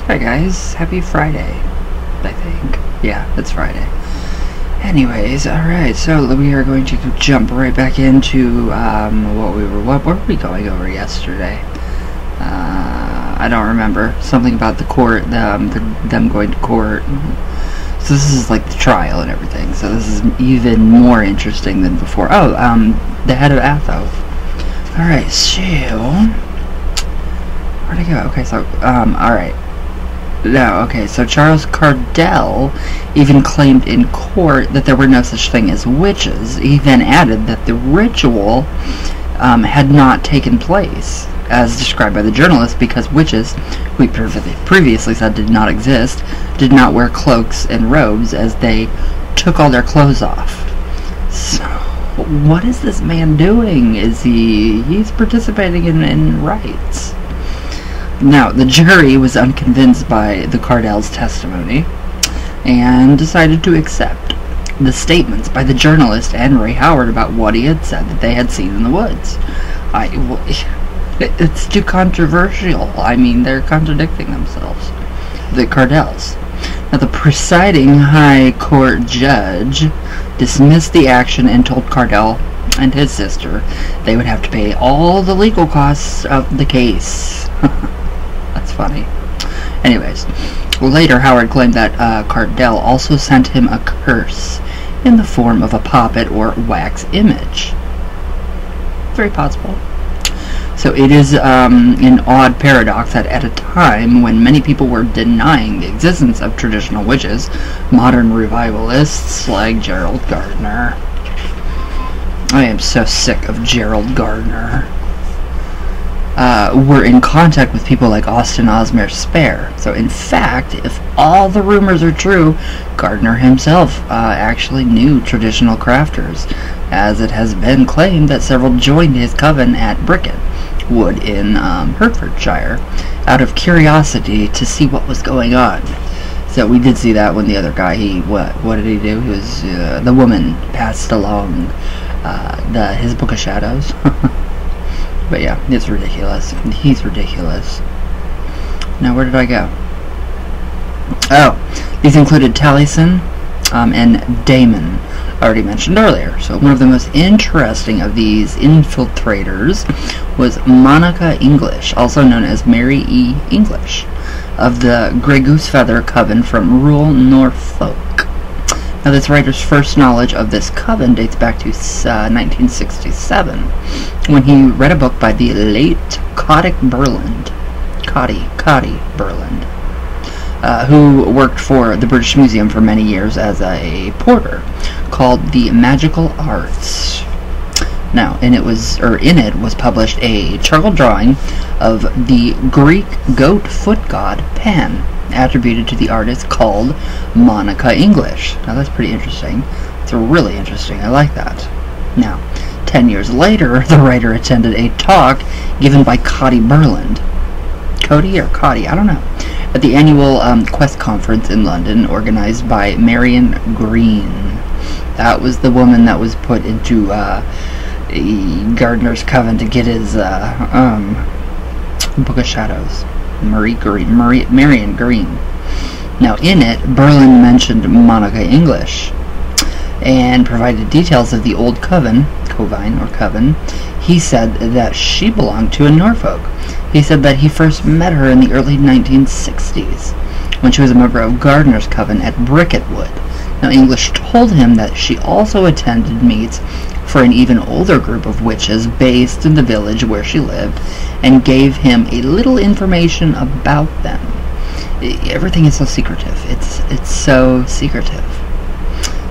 Hi guys, happy Friday, I think. Yeah, it's Friday. Anyways, alright, so we are going to jump right back into what were we going over yesterday? I don't remember. Something about the court, them going to court. So this is like the trial and everything, so this is even more interesting than before. Oh, the head of Atho. Alright, so where'd I go? Okay, so, alright. No, okay, so Charles Cardell even claimed in court that there were no such thing as witches. He then added that the ritual had not taken place, as described by the journalist, because witches, who he previously said did not exist, did not wear cloaks and robes, as they took all their clothes off. So, what is this man doing? He's participating in rites. Now, the jury was unconvinced by the Cardells' testimony and decided to accept the statements by the journalist and Ray Howard about what he had said that they had seen in the woods. It's too controversial. I mean, they're contradicting themselves. The Cardells. Now, the presiding high court judge dismissed the action and told Cardell and his sister they would have to pay all the legal costs of the case. That's funny. Anyways, later Howard claimed that Cardell also sent him a curse in the form of a puppet or wax image. Very possible. So it is an odd paradox that at a time when many people were denying the existence of traditional witches, modern revivalists like Gerald Gardner. I am so sick of Gerald Gardner. Were in contact with people like Austin Osmer Spare. So in fact, if all the rumors are true, Gardner himself actually knew traditional crafters, as it has been claimed that several joined his coven at Bricket Wood in Hertfordshire out of curiosity to see what was going on. So we did see that when the other guy, what did he do? He was, the woman passed along his Book of Shadows. But yeah, it's ridiculous. He's ridiculous. Now, where did I go? Oh, these included Taliesin and Damon, already mentioned earlier. So one of the most interesting of these infiltrators was Monica English, also known as Mary E. English, of the Grey Goose Feather Coven from rural Norfolk. Now, this writer's first knowledge of this coven dates back to 1967, when he read a book by the late Cotty Burland, who worked for the British Museum for many years as a porter, called The Magical Arts. Now, in it was published a charcoal drawing of the Greek goat foot god Pan, attributed to the artist called Monica English. Now that's pretty interesting. It's really interesting. I like that. Now, 10 years later, the writer attended a talk given by Cotty Burland. Cody or Cotty? I don't know. At the annual Quest conference in London, organized by Marion Green. That was the woman that was put into Gardner's coven to get his Book of Shadows. Marion Green. Now, in it, Burland mentioned Monica English and provided details of the old coven. He said that she belonged to in Norfolk. He said that he first met her in the early 1960s when she was a member of Gardner's coven at Bricket Wood. Now, English told him that she also attended meets for an even older group of witches based in the village where she lived, and gave him a little information about them. Everything is so secretive. It's so secretive.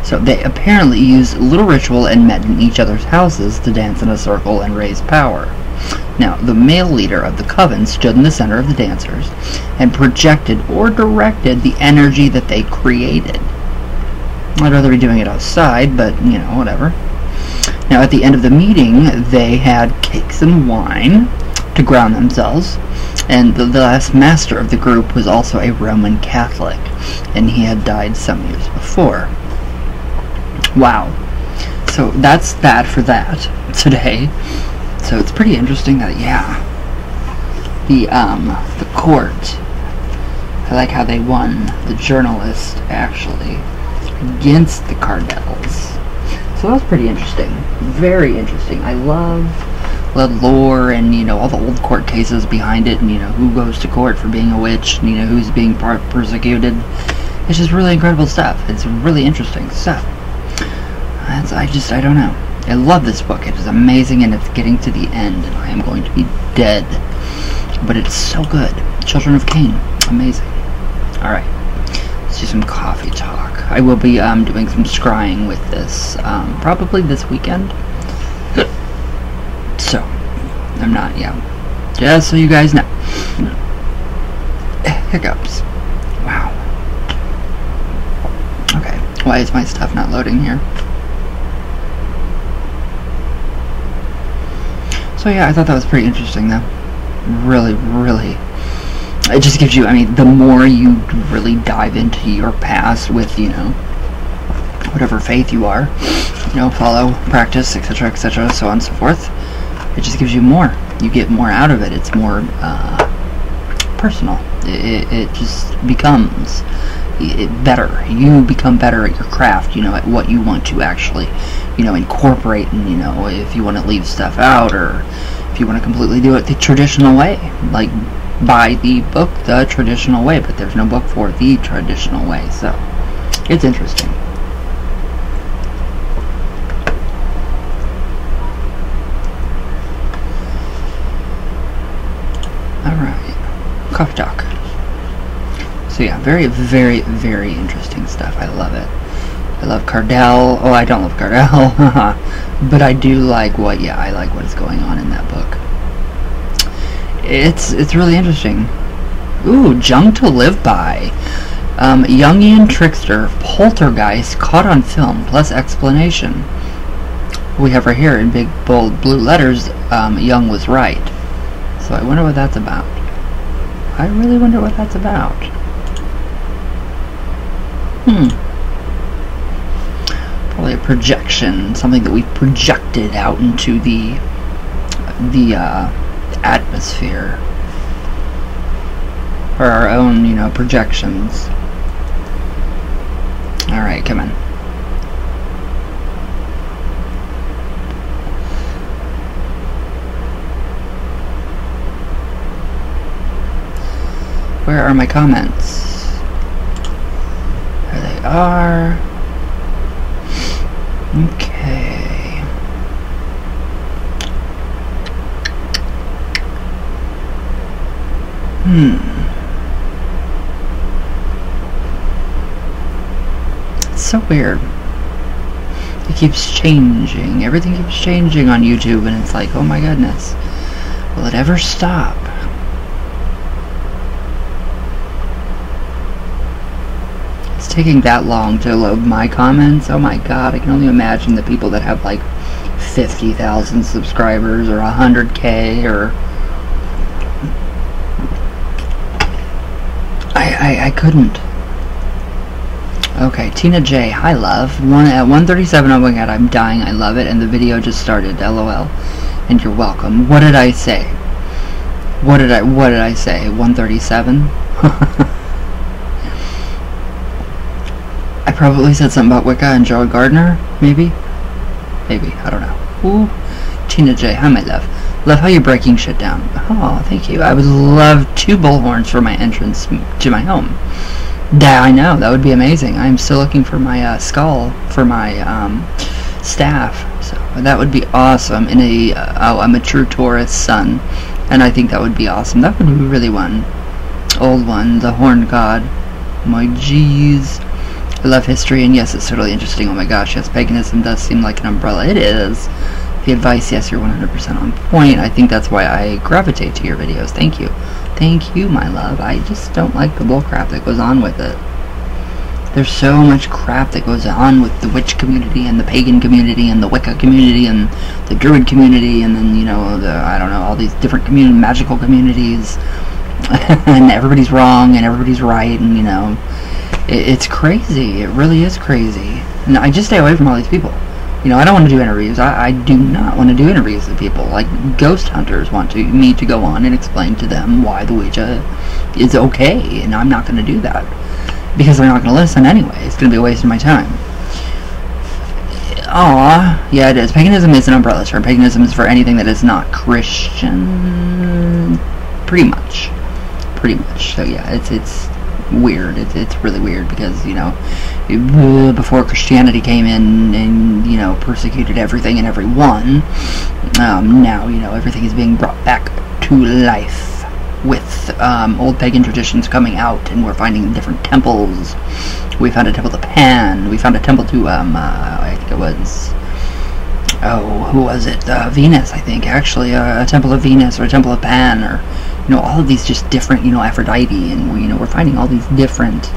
So they apparently used little ritual and met in each other's houses to dance in a circle and raise power. Now, the male leader of the coven stood in the center of the dancers and projected or directed the energy that they created. I'd rather be doing it outside, but, you know, whatever. Now, at the end of the meeting, they had cakes and wine to ground themselves, and the last master of the group was also a Roman Catholic, and he had died some years before. Wow. So that's that for that today. So it's pretty interesting that, yeah, the court I like how they won, the journalist, actually, against the Cardells. So that was pretty interesting. Very interesting. I love the lore and, you know, all the old court cases behind it, and, you know, who goes to court for being a witch, and, you know, who's being persecuted. It's just really incredible stuff. It's really interesting stuff. I don't know. I love this book. It is amazing, and it's getting to the end, and I am going to be dead. But it's so good. Children of Cain. Amazing. Alright. Let's do some coffee talk. I will be doing some scrying with this probably this weekend. So, I'm not, yeah. Just so you guys know. Hiccups. Wow. Okay. Why is my stuff not loading here? So yeah, I thought that was pretty interesting though. Really, really. It just gives you, I mean, the more you really dive into your past with, you know, whatever faith you are, you know, follow, practice, etc., so on and so forth, it just gives you more. You get more out of it. It's more personal. It just becomes better. You become better at your craft, you know, at what you want to actually, you know, incorporate, and, you know, if you want to leave stuff out, or if you want to completely do it the traditional way, like buy the book the traditional way, but there's no book for the traditional way, so it's interesting. Alright, coffee talk. So yeah, very, very, very interesting stuff. I love it. I love Cardell. Oh, I don't love Cardell. But I do like what, yeah, I like what is going on in that book. It's really interesting. Ooh, Jung to Live By. Jungian trickster, poltergeist, caught on film, plus explanation. We have right here in big, bold, blue letters, Jung was right. So I wonder what that's about. I really wonder what that's about. Probably a projection, something that we projected out into the atmosphere, or our own, you know, projections. Alright, come on. Where are my comments? There they are. Okay. It's so weird. It keeps changing. Everything keeps changing on YouTube, and it's like, oh my goodness. Will it ever stop? It's taking that long to load my comments. Oh my god, I can only imagine the people that have like 50,000 subscribers or 100K or... I couldn't. Okay, Tina J, hi love. At 137, oh my god, I'm dying, I love it, and the video just started, lol. And you're welcome. What did I say? What did I say? 137? I probably said something about Wicca and Gerald Gardner, maybe? Maybe, I don't know. Ooh, Tina J, hi my love. Love how you're breaking shit down. Oh, thank you. I would love 2 bullhorns for my entrance to my home. Yeah, I know, that would be amazing. I'm still looking for my skull for my staff, so that would be awesome. In a I'm a true Taurus sun, and I think that would be awesome. That would be really one. Old one, the horned god. My jeez. I love history, and yes, it's totally interesting. Oh my gosh, yes, paganism does seem like an umbrella. It is. The advice, yes, you're 100% on point. I think that's why I gravitate to your videos. Thank you. Thank you, my love. I just don't like the bullcrap that goes on with it. There's so much crap that goes on with the witch community and the pagan community and the Wicca community and the druid community, and then, you know, I don't know, all these different magical communities. And everybody's wrong and everybody's right, and, you know, it's crazy. It really is crazy. And I just stay away from all these people. You know, I don't want to do interviews. I do not want to do interviews with people. Like, ghost hunters want me to go on and explain to them why the Ouija is okay, and I'm not going to do that. Because they're not going to listen anyway. It's going to be a waste of my time. Aw, yeah, it is. Paganism is an umbrella term. Paganism is for anything that is not Christian. Pretty much. So yeah, it's weird. It's really weird because, you know, before Christianity came in and, you know, persecuted everything and everyone, now, you know, everything is being brought back to life with old pagan traditions coming out, and we're finding different temples. We found a temple to Pan. We found a temple to, I think it was, oh, who was it? Venus, I think, actually. A temple of Venus or a temple of Pan, or, you know, all of these just different, you know, Aphrodite, and, you know, we're finding all these different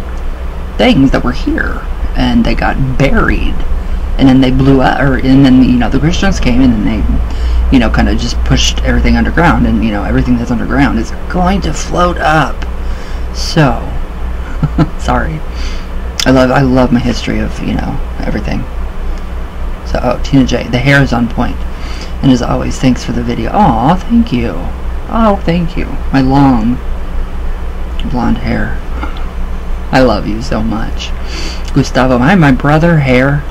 things that were here, and they got buried, and then they blew up, and then, you know, the Christians came in and they, you know, kind of just pushed everything underground, and, you know, everything that's underground is going to float up. So, sorry. I love my history of, you know, everything. So, oh, Tina J, the hair is on point. And as always, thanks for the video. Aw, thank you. Oh, thank you. My long blonde hair. I love you so much. Gustavo, hi, my brother, hair.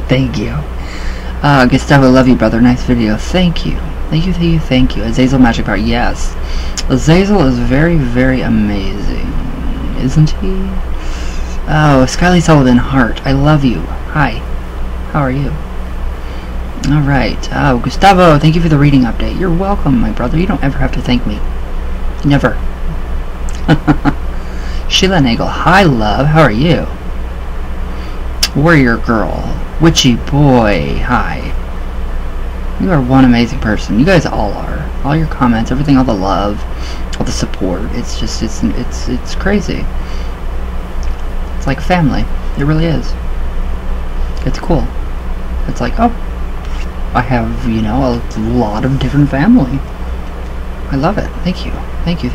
Thank you. Gustavo, love you, brother. Nice video. Thank you. Thank you. Azazel Magic Power, yes. Azazel is very, very amazing. Isn't he? Oh, Skyly Sullivan, heart. I love you. Hi. How are you? Alright. Oh, Gustavo, thank you for the reading update. You're welcome, my brother. You don't ever have to thank me. Never. Sheila Nagel, hi, love. How are you? Warrior Girl. Witchy Boy, hi. You are one amazing person. You guys all are. All your comments, everything, all the love, all the support. It's just, it's crazy. It's like family. It really is. It's cool. It's like, oh, I have, you know, a lot of different family. I love it. Thank you. Thank you.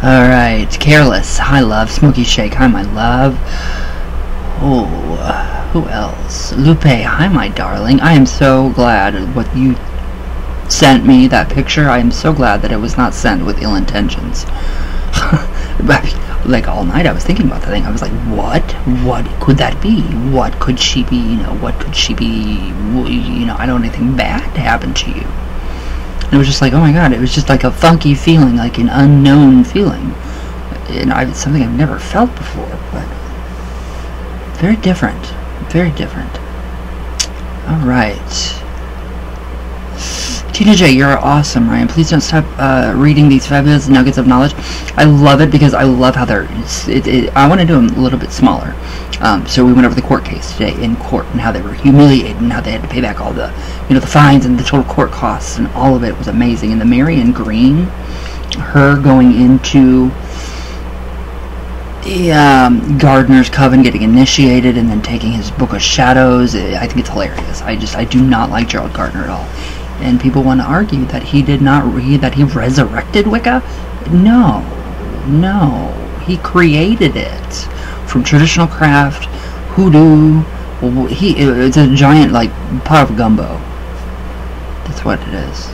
Alright, Careless. Hi, love. Smoky Shake. Hi, my love. Oh, who else? Lupe. Hi, my darling. I am so glad what you sent me, that picture. I am so glad that it was not sent with ill intentions. Like, all night I was thinking about that thing. I was like, what could that be? What could she be? You know, what could she be? You know, I don't want anything bad to happen to you. And it was just like, oh my god, it was just like a funky feeling, like an unknown feeling. And it's something I've never felt before, but very different. Very different. Alright. Tina J, you're awesome, Ryan. Please don't stop reading these fabulous nuggets of knowledge. I love it because I love how they're... I want to do them a little bit smaller. So we went over the court case today in court and how they were humiliated and how they had to pay back all the, you know, the fines and the total court costs, and all of it was amazing. And the Marion Green, her going into the Gardner's Coven, getting initiated, and then taking his Book of Shadows, I think it's hilarious. I do not like Gerald Gardner at all. And people want to argue that he did not that he resurrected Wicca. No, he created it from traditional craft, hoodoo. It's a giant, like, pot of gumbo. That's what it is.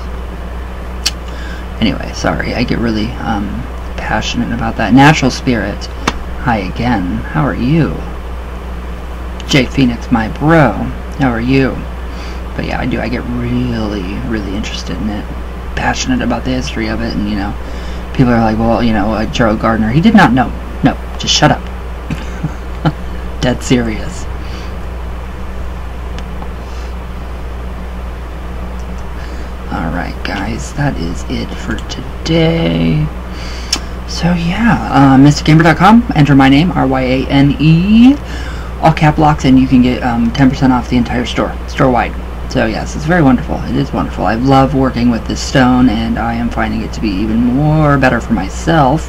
Anyway, sorry, I get really passionate about that. Natural Spirit, hi again. How are you? Jay Phoenix, my bro. How are you? But yeah, I get really interested in it, passionate about the history of it, and, you know, people are like, well, you know, Gerald Gardner, he did not know. No, just shut up. Dead serious. Alright, guys, that is it for today. So yeah, mysticgamer.com, enter my name, RYANE, all cap locks, and you can get 10% off the entire store-wide. So yes, it's very wonderful. It is wonderful. I love working with this stone, and I am finding it to be even more better for myself,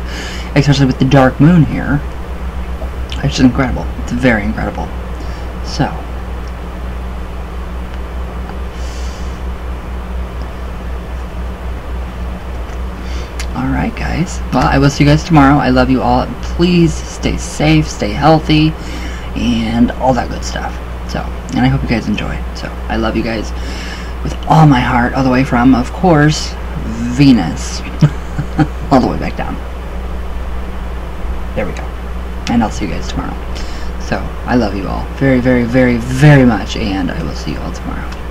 especially with the dark moon here. It's incredible. It's very incredible. So, alright. Alright, guys. Well, I will see you guys tomorrow. I love you all. Please stay safe, stay healthy, and all that good stuff. So, and I hope you guys enjoy. So, I love you guys with all my heart, all the way from, of course, Venus. All the way back down. There we go. And I'll see you guys tomorrow. So, I love you all very, very, very, very much, and I will see you all tomorrow.